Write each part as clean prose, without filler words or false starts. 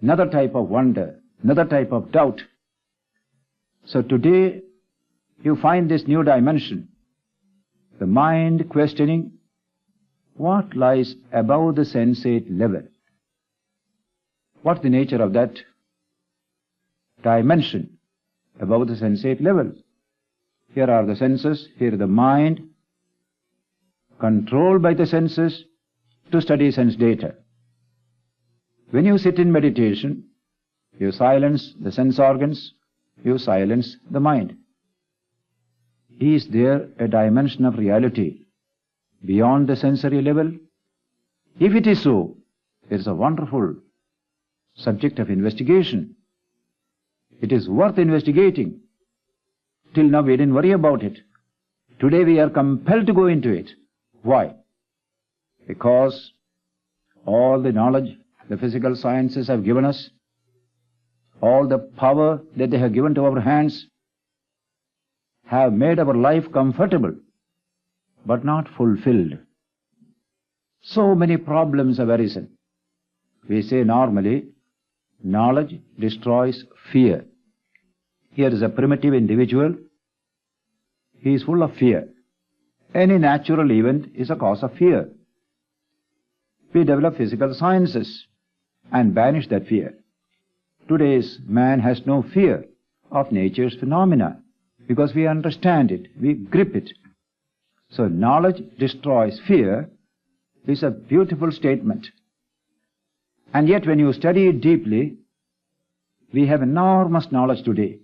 another type of wonder, another type of doubt. So today you find this new dimension, the mind questioning what lies above the sensate level. What's the nature of that dimension above the sensate level? Here are the senses, here the mind, controlled by the senses to study sense data. When you sit in meditation, you silence the sense organs, you silence the mind. Is there a dimension of reality beyond the sensory level? If it is so, it is a wonderful subject of investigation. It is worth investigating. Till now we didn't worry about it. Today we are compelled to go into it. Why? Because all the knowledge the physical sciences have given us, all the power that they have given to our hands, have made our life comfortable, but not fulfilled. So many problems have arisen. We say normally, knowledge destroys fear. Here is a primitive individual. He is full of fear. Any natural event is a cause of fear. We develop physical sciences and banish that fear. Today's man has no fear of nature's phenomena because we understand it, we grip it. So knowledge destroys fear is a beautiful statement. And yet when you study it deeply, we have enormous knowledge today.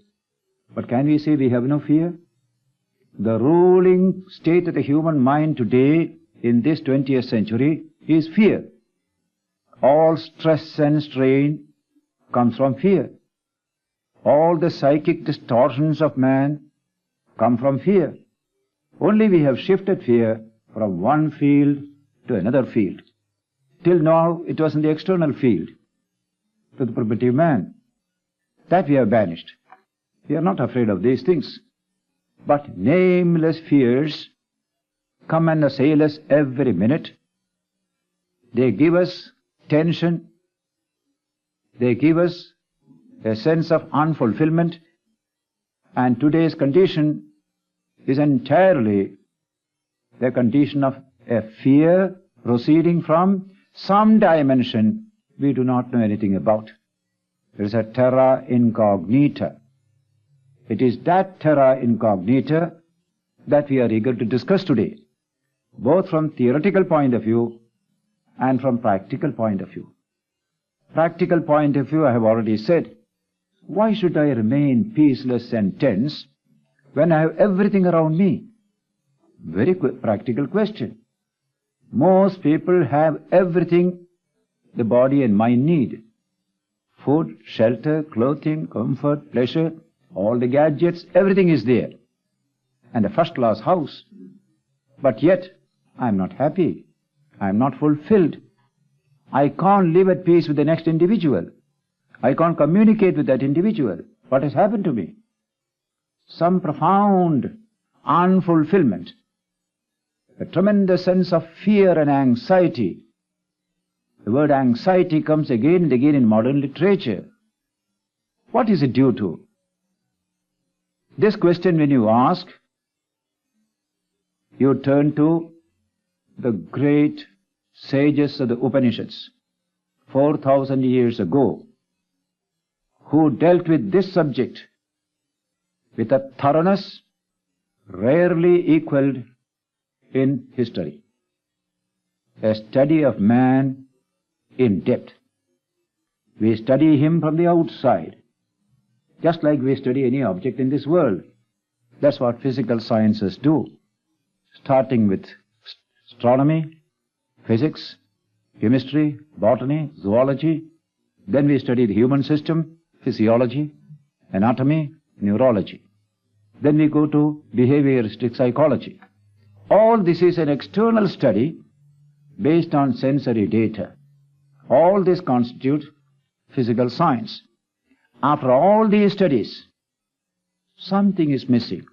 But can we say we have no fear? The ruling state of the human mind today in this 20th century is fear. All stress and strain comes from fear. All the psychic distortions of man come from fear. Only we have shifted fear from one field to another field. Till now it was in the external field, to the primitive man. That we have banished. We are not afraid of these things. But nameless fears come and assail us every minute. They give us tension. They give us a sense of unfulfillment. And today's condition is entirely the condition of a fear proceeding from some dimension we do not know anything about. There is a terra incognita. It is that terra incognita that we are eager to discuss today, both from theoretical point of view and from practical point of view. Practical point of view, I have already said, why should I remain peaceless and tense when I have everything around me? Very practical question. Most people have everything the body and mind need. Food, shelter, clothing, comfort, pleasure, all the gadgets, everything is there. And a first-class house. But yet, I am not happy. I am not fulfilled. I can't live at peace with the next individual. I can't communicate with that individual. What has happened to me? Some profound unfulfillment. A tremendous sense of fear and anxiety. The word anxiety comes again and again in modern literature. What is it due to? This question when you ask, you turn to the great sages of the Upanishads, 4,000 years ago, who dealt with this subject with a thoroughness rarely equaled in history. A study of man in depth. We study him from the outside, just like we study any object in this world. That's what physical sciences do, starting with astronomy, physics, chemistry, botany, zoology. Then we study the human system, physiology, anatomy, neurology. Then we go to behavioristic psychology. All this is an external study based on sensory data. All this constitutes physical science. After all these studies, something is missing.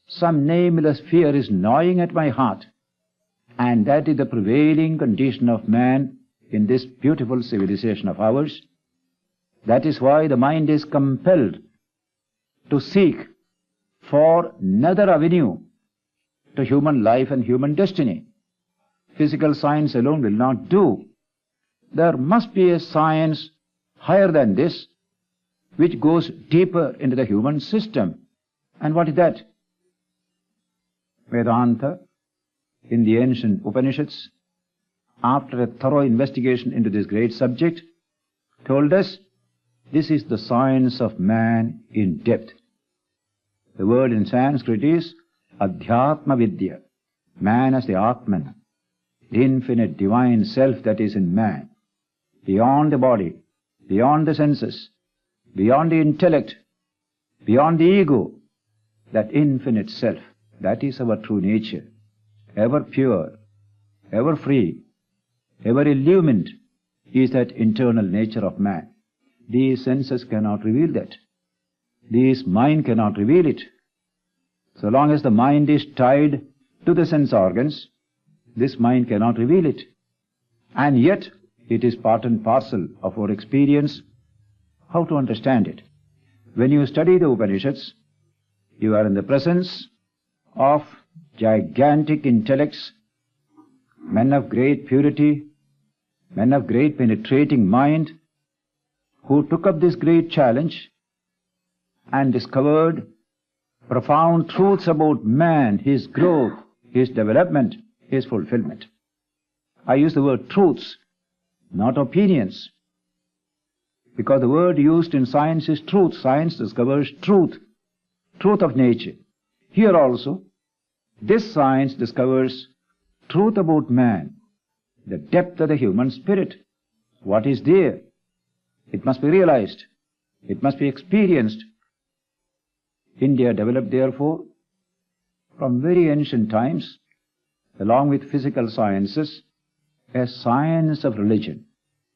Some nameless fear is gnawing at my heart. And that is the prevailing condition of man in this beautiful civilization of ours. That is why the mind is compelled to seek for another avenue to human life and human destiny. Physical science alone will not do. There must be a science higher than this, which goes deeper into the human system. And what is that? Vedanta, in the ancient Upanishads, after a thorough investigation into this great subject, told us this is the science of man in depth. The word in Sanskrit is Adhyatma Vidya, man as the Atman, the infinite divine self that is in man, beyond the body, beyond the senses, beyond the intellect, beyond the ego, that infinite self, that is our true nature, ever pure, ever free, ever illumined, is that internal nature of man. These senses cannot reveal that. This mind cannot reveal it. So long as the mind is tied to the sense organs, this mind cannot reveal it. And yet, it is part and parcel of our experience. How to understand it? When you study the Upanishads, you are in the presence of gigantic intellects, men of great purity, men of great penetrating mind, who took up this great challenge and discovered profound truths about man, his growth, his development, his fulfillment. I use the word truths, not opinions, because the word used in science is truth. Science discovers truth, truth of nature. Here also, this science discovers truth about man, the depth of the human spirit. What is there? It must be realized. It must be experienced. India developed, therefore, from very ancient times, along with physical sciences, a science of religion.